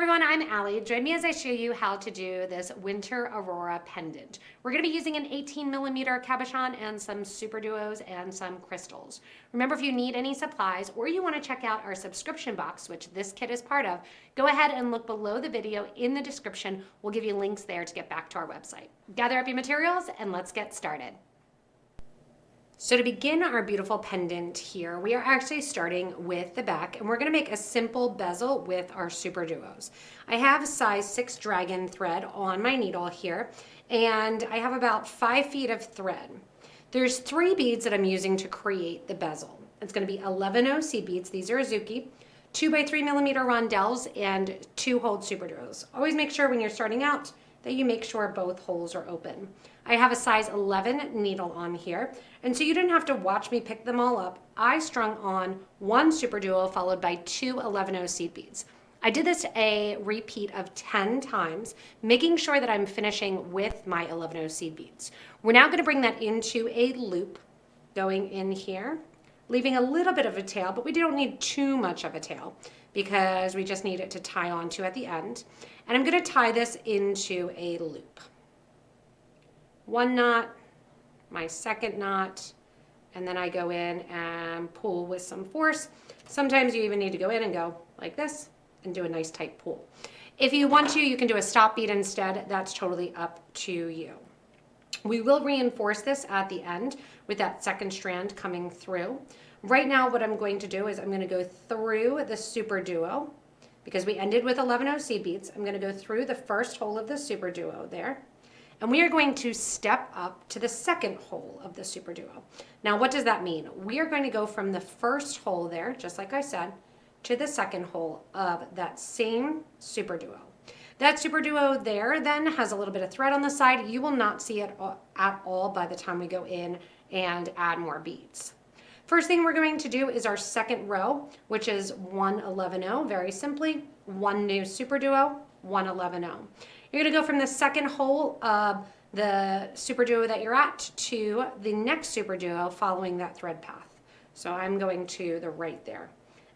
everyone, I'm Allie. Join me as I show you how to do this winter Aurora pendant. We're going to be using an 18mm cabochon and some SuperDuos and some crystals. Remember, if you need any supplies or you want to check out our subscription box, which this kit is part of, go ahead and look below the video in the description. We'll give you links there to get back to our website. Gather up your materials and let's get started. So to begin our beautiful pendant here, we are actually starting with the back, and we're going to make a simple bezel with our SuperDuos. I have size 6 dragon thread on my needle here, and I have about 5 feet of thread. There's 3 beads that I'm using to create the bezel. It's going to be 11 seed beads. These are Azuki, 2x3mm rondelles, and 2-hole SuperDuos. Always make sure when you're starting out that you make sure both holes are open. I have a size 11 needle on here, and so you didn't have to watch me pick them all up. I strung on 1 SuperDuo followed by 2 11 seed beads. I did this a repeat of 10 times, making sure that I'm finishing with my 11 seed beads. We're now going to bring that into a loop, going in here, leaving a little bit of a tail, but we don't need too much of a tail because we just need it to tie onto at the end. And I'm going to tie this into a loop. 1 knot, my 2nd knot, and then I go in and pull with some force. Sometimes you even need to go in and go like this and do a nice tight pull. If you want to, you can do a stop bead instead. That's totally up to you. We will reinforce this at the end with that 2nd strand coming through. Right now what I'm going to do is I'm going to go through the SuperDuo because we ended with 11 seed beads. I'm going to go through the first hole of the SuperDuo there. And we are going to step up to the 2nd hole of the SuperDuo. Now, what does that mean? We are going to go from the first hole there, just like I said, to the 2nd hole of that same SuperDuo. That SuperDuo there then has a little bit of thread on the side. You will not see it at all by the time we go in and add more beads. First thing we're going to do is our 2nd row, which is 1 11 very simply, 1 new SuperDuo, 1 11. You're going to go from the 2nd hole of the SuperDuo that you're at to the next SuperDuo following that thread path. So I'm going to the right there,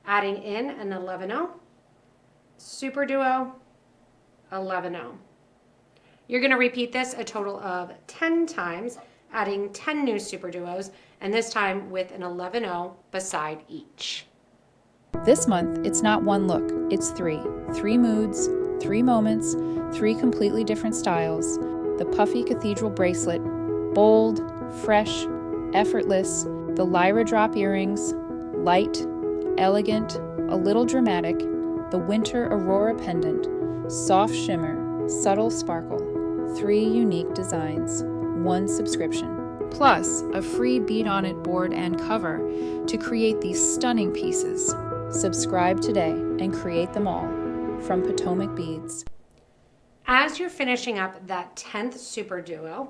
adding in an 11 SuperDuo, 11. You're going to repeat this a total of 10 times, adding 10 new SuperDuos, and this time with an 11 beside each. This month, it's not 1 look, it's 3. 3 moods, 3 moments, 3 completely different styles. The puffy cathedral bracelet, bold, fresh, effortless. The Lyra drop earrings, light, elegant, a little dramatic. The winter Aurora pendant, soft shimmer, subtle sparkle. 3 unique designs, 1 subscription. Plus, a free bead on it board and cover to create these stunning pieces. Subscribe today and create them all. From PotomacBeads. As you're finishing up that 10th SuperDuo,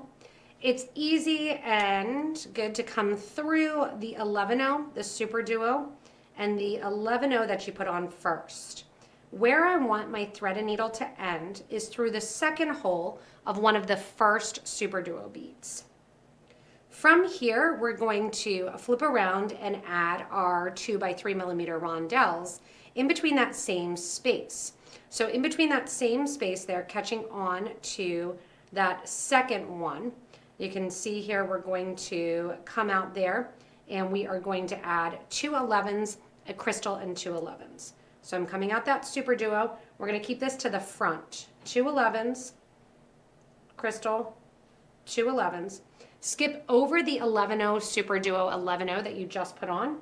it's easy and good to come through the 11 the SuperDuo, and the 11 that you put on first. Where I want my thread and needle to end is through the 2nd hole of one of the first SuperDuo beads. From here, we're going to flip around and add our 2x3mm rondelles in between that same space. So in between that same space there, catching on to that 2nd one, you can see here we're going to come out there and we are going to add 2 11s, a crystal, and 2 11s. So I'm coming out that SuperDuo. We're going to keep this to the front. 2 11s, crystal, 2 11s. Skip over the 11 SuperDuo 11 that you just put on,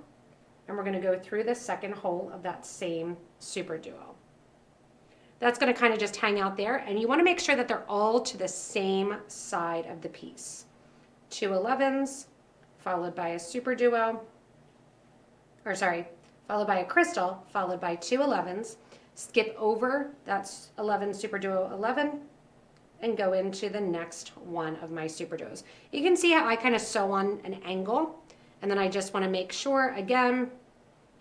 and we're going to go through the 2nd hole of that same SuperDuo. That's going to kind of just hang out there, and you want to make sure that they're all to the same side of the piece. 2 11s, followed by a SuperDuo, followed by a crystal, followed by 2 11s. Skip over that 11 SuperDuo 11 and go into the next one of my SuperDuos. You can see how I kind of sew on an angle, and then I just want to make sure again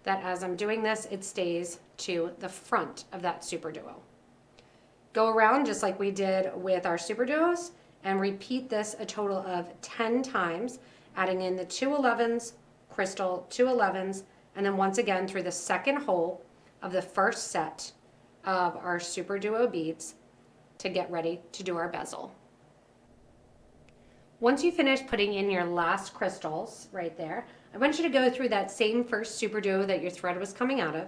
that as I'm doing this, it stays to the front of that SuperDuo. Go around just like we did with our SuperDuos and repeat this a total of 10 times, adding in the 2 11s, crystal, 2 11s, and then once again through the 2nd hole of the first set of our SuperDuo beads to get ready to do our bezel. Once you finish putting in your last crystals right there, I want you to go through that same first SuperDuo that your thread was coming out of,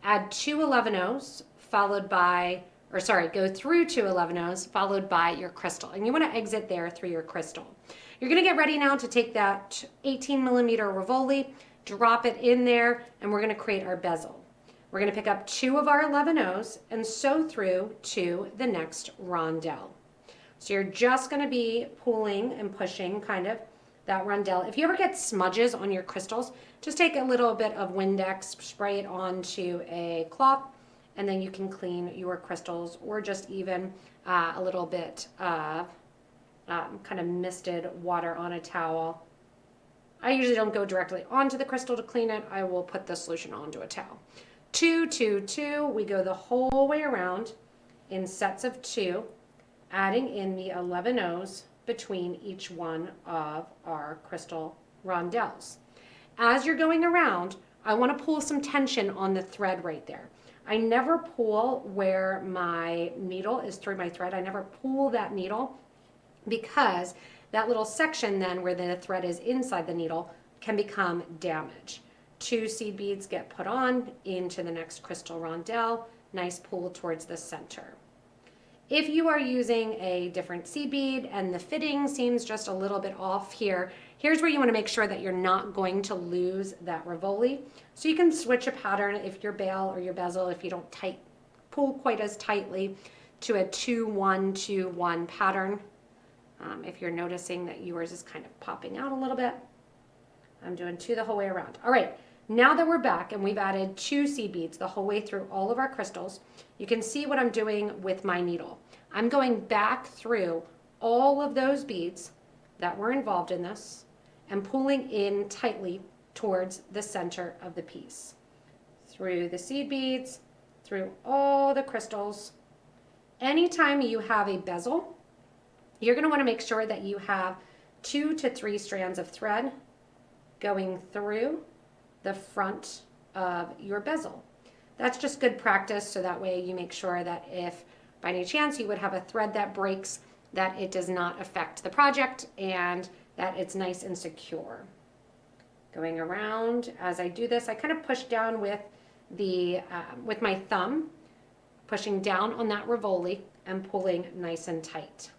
add 2 11-ohs followed by, or sorry, go through 2 11-ohs followed by your crystal. And you want to exit there through your crystal. You're going to get ready now to take that 18mm Rivoli, drop it in there, and we're going to create our bezel. We're going to pick up 2 of our 11-ohs and sew through to the next rondelle. So you're just going to be pulling and pushing kind of that rondelle. If you ever get smudges on your crystals, just take a little bit of Windex, spray it onto a cloth, and then you can clean your crystals, or just even a little bit of kind of misted water on a towel. I usually don't go directly onto the crystal to clean it. I will put the solution onto a towel. 2, 2, 2, we go the whole way around in sets of 2, adding in the 11-ohs between each one of our crystal rondelles. As you're going around, I want to pull some tension on the thread right there. I never pull where my needle is through my thread. I never pull that needle, because that little section then where the thread is inside the needle can become damaged. 2 seed beads get put on into the next crystal rondelle, nice pull towards the center. If you are using a different seed bead and the fitting seems just a little bit off here, here's where you want to make sure that you're not going to lose that Rivoli. So you can switch a pattern if your bail or your bezel, if you don't pull quite as tightly, to a 2-1-2-1 pattern. If you're noticing that yours is kind of popping out a little bit, I'm doing 2 the whole way around. All right, now that we're back and we've added 2 seed beads the whole way through all of our crystals, you can see what I'm doing with my needle. I'm going back through all of those beads that were involved in this and pulling in tightly towards the center of the piece. Through the seed beads, through all the crystals. Anytime you have a bezel, you're going to want to make sure that you have 2 to 3 strands of thread going through the front of your bezel. That's just good practice, so that way you make sure that if by any chance you would have a thread that breaks, that it does not affect the project and that it's nice and secure. Going around, as I do this, I kind of push down with with my thumb, pushing down on that Rivoli and pulling nice and tight.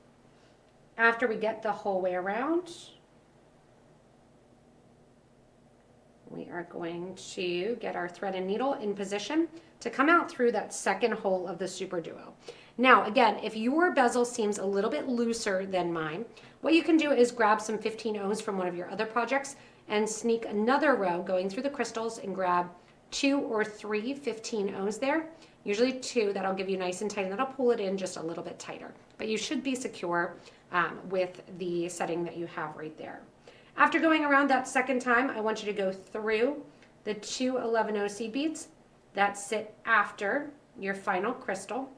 After we get the whole way around, we are going to get our thread and needle in position to come out through that second hole of the SuperDuo. Now, again, if your bezel seems a little bit looser than mine, what you can do is grab some 15-ohs from one of your other projects and sneak another row going through the crystals and grab 2 or 3 15-ohs there. Usually 2, that'll give you nice and tight, and that'll pull it in just a little bit tighter. But you should be secure with the setting that you have right there. After going around that second time, I want you to go through the 2 11-oh seed beads that sit after your final crystal.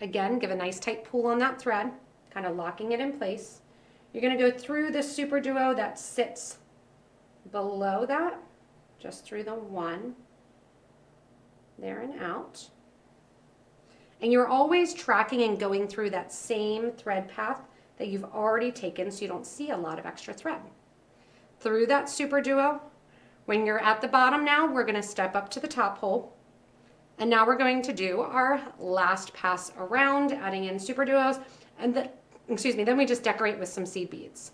Again, give a nice tight pull on that thread, kind of locking it in place. You're going to go through the SuperDuo that sits below that, just through the 1, there and out. And you're always tracking and going through that same thread path that you've already taken, so you don't see a lot of extra thread. Through that SuperDuo, when you're at the bottom now, we're going to step up to the top hole. And now we're going to do our last pass around, adding in SuperDuos, and then we just decorate with some seed beads.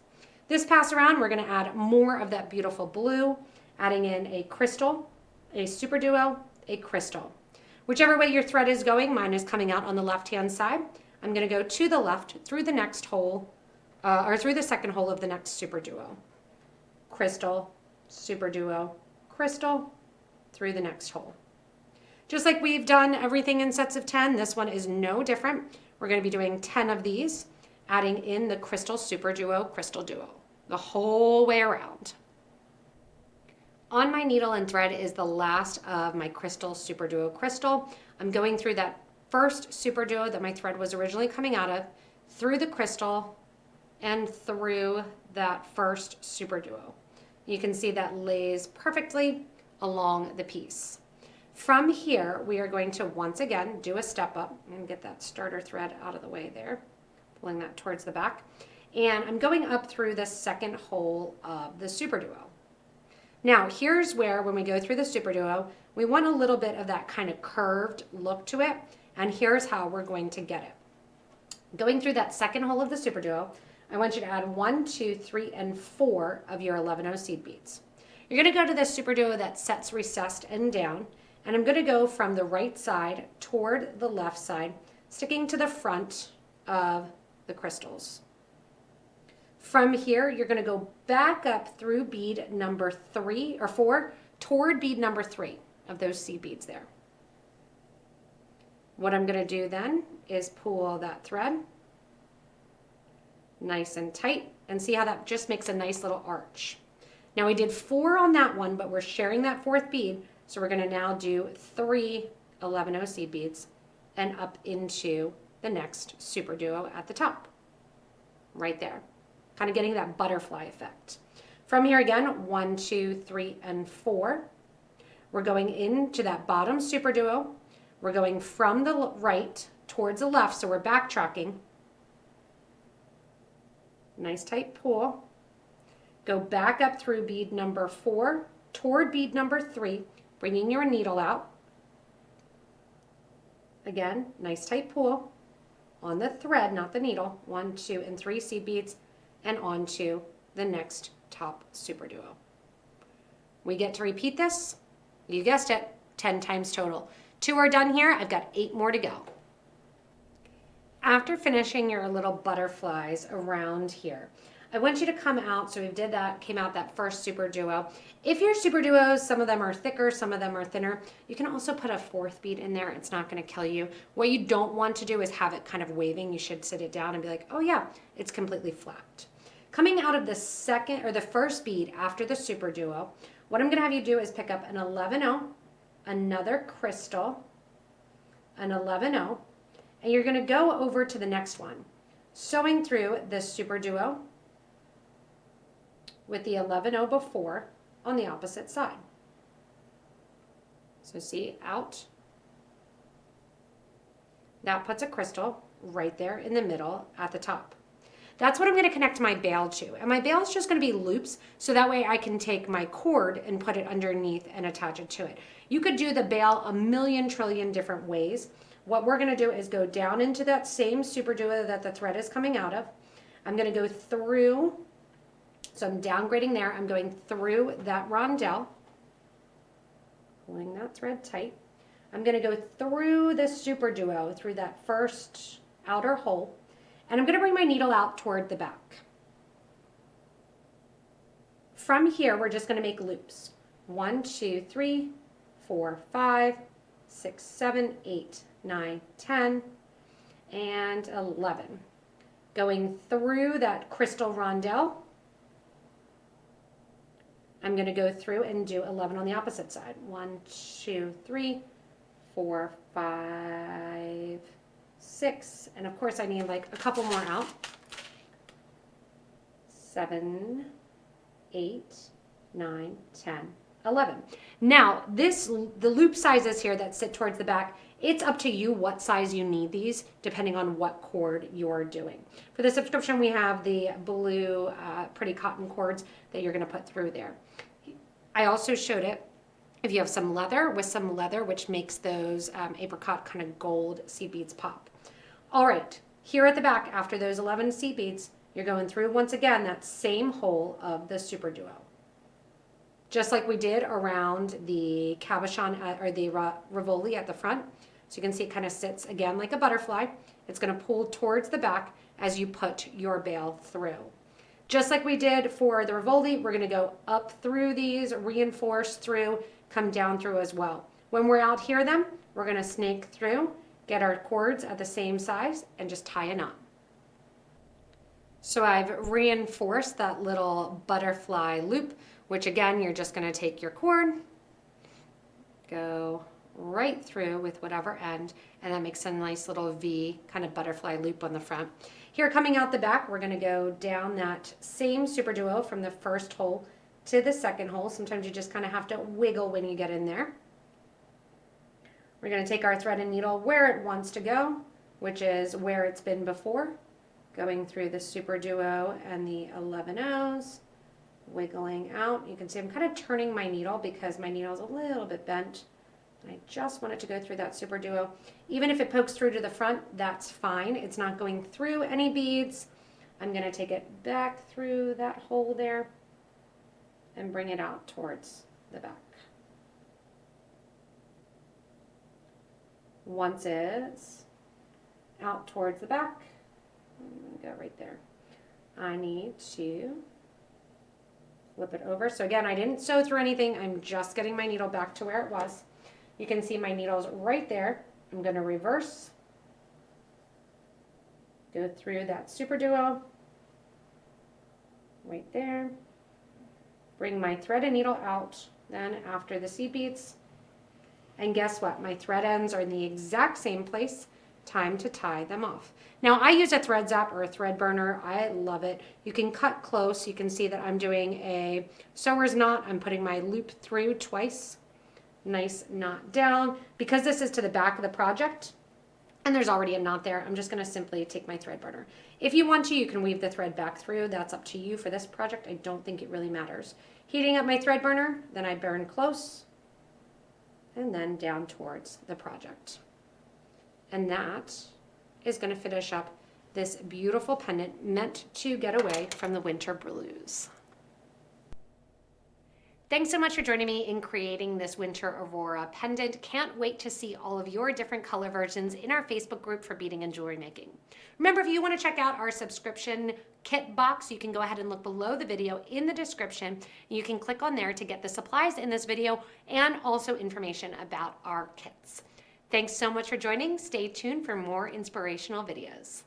This pass around, we're going to add more of that beautiful blue, adding in a crystal, a SuperDuo, a crystal. Whichever way your thread is going, mine is coming out on the left-hand side. I'm going to go to the left through the next hole, or through the second hole of the next SuperDuo. Crystal, SuperDuo, crystal, through the next hole. Just like we've done everything in sets of 10, this one is no different. We're going to be doing 10 of these, adding in the crystal SuperDuo, crystal duo, the whole way around. On my needle and thread is the last of my crystal SuperDuo crystal. I'm going through that first SuperDuo that my thread was originally coming out of, through the crystal, and through that first SuperDuo. You can see that lays perfectly along the piece. From here, we are going to once again do a step up and get that starter thread out of the way there, pulling that towards the back. And I'm going up through the second hole of the SuperDuo. Now, here's where, when we go through the SuperDuo, we want a little bit of that kind of curved look to it, and here's how we're going to get it. Going through that second hole of the SuperDuo, I want you to add 1, 2, 3, and 4 of your 11-0 seed beads. You're going to go to the SuperDuo that sets recessed and down, and I'm going to go from the right side toward the left side, sticking to the front of the crystals. From here, you're going to go back up through bead number 3 or 4 toward bead number 3 of those seed beads there. What I'm going to do then is pull that thread nice and tight, and see how that just makes a nice little arch. Now we did 4 on that one, but we're sharing that 4th bead, so we're going to now do 3 11-0 seed beads and up into the next SuperDuo at the top, right there, kind of getting that butterfly effect. From here again, 1, 2, 3, and 4. We're going into that bottom SuperDuo. We're going from the right towards the left, so we're backtracking. Nice tight pull. Go back up through bead number 4 toward bead number 3, bringing your needle out. Again, nice tight pull on the thread, not the needle. 1, 2, and 3 seed beads, and onto the next top SuperDuo. We get to repeat this, you guessed it, 10 times total. 2 are done here. I've got 8 more to go. After finishing your little butterflies around here, I want you to come out, so we did that, came out that first SuperDuo. If your SuperDuos, some of them are thicker, some of them are thinner, you can also put a 4th bead in there. It's not going to kill you. What you don't want to do is have it kind of waving. You should sit it down and be like, oh yeah, it's completely flat. Coming out of the second or the first bead after the SuperDuo, what I'm going to have you do is pick up an 11-0, another crystal, an 11-0, and you're going to go over to the next one, sewing through the SuperDuo with the 11-0 before on the opposite side. So see, out. That puts a crystal right there in the middle at the top. That's what I'm going to connect my bail to. And my bail is just going to be loops, so that way I can take my cord and put it underneath and attach it to it. You could do the bail a million trillion different ways. What we're going to do is go down into that same SuperDuo that the thread is coming out of. I'm going to go through, so I'm downgrading there. I'm going through that rondelle, pulling that thread tight. I'm going to go through the SuperDuo, through that first outer hole, and I'm going to bring my needle out toward the back. From here, we're just going to make loops. 1, 2, 3, 4, 5, 6, 7, 8, 9, 10, and 11. Going through that crystal rondelle, I'm going to go through and do 11 on the opposite side. 1, 2, 3, 4, 5, 6, and of course I need like a couple more out. 7, 8, 9, 10, 11. Now the loop sizes here that sit towards the back, it's up to you what size you need these, depending on what cord you're doing. For the subscription, we have the blue pretty cotton cords that you're going to put through there. I also showed it if you have some leather, with some leather, which makes those apricot kind of gold seed beads pop. All right, here at the back, after those 11 seed beads, you're going through once again that same hole of the SuperDuo. Just like we did around the cabochon or the Rivoli at the front. So you can see it kind of sits again like a butterfly. It's going to pull towards the back as you put your bail through. Just like we did for the Rivoli, we're going to go up through these, reinforce through, come down through as well. When we're out here then, we're going to snake through, get our cords at the same size, and just tie a knot. So I've reinforced that little butterfly loop, which again, you're just going to take your cord, go right through with whatever end, and that makes a nice little V kind of butterfly loop on the front. Here coming out the back, we're going to go down that same SuperDuo from the first hole to the second hole. Sometimes you just kind of have to wiggle when you get in there. We're going to take our thread and needle where it wants to go, which is where it's been before, going through the SuperDuo and the 11/0s, wiggling out. You can see I'm kind of turning my needle because my needle is a little bit bent. And I just want it to go through that SuperDuo. Even if it pokes through to the front, that's fine. It's not going through any beads. I'm going to take it back through that hole there and bring it out towards the back. Once it's out towards the back, I'm going to go right there. I need to flip it over. So again, I didn't sew through anything. I'm just getting my needle back to where it was. You can see my needle's right there. I'm going to reverse, go through that SuperDuo, right there. Bring my thread and needle out then after the seed beads. And guess what? My thread ends are in the exact same place. Time to tie them off. Now I use a thread zap or a thread burner. I love it. You can cut close. You can see that I'm doing a sewer's knot. I'm putting my loop through twice. Nice knot down. Because this is to the back of the project and there's already a knot there, I'm just going to simply take my thread burner. If you want to, you can weave the thread back through. That's up to you. For this project, I don't think it really matters. Heating up my thread burner, then I burn close and then down towards the project. And that is going to finish up this beautiful pendant meant to get away from the winter blues. Thanks so much for joining me in creating this winter Aurora pendant. Can't wait to see all of your different color versions in our Facebook group for beading and jewelry making. Remember, if you want to check out our subscription kit box, you can go ahead and look below the video in the description. You can click on there to get the supplies in this video and also information about our kits. Thanks so much for joining. Stay tuned for more inspirational videos.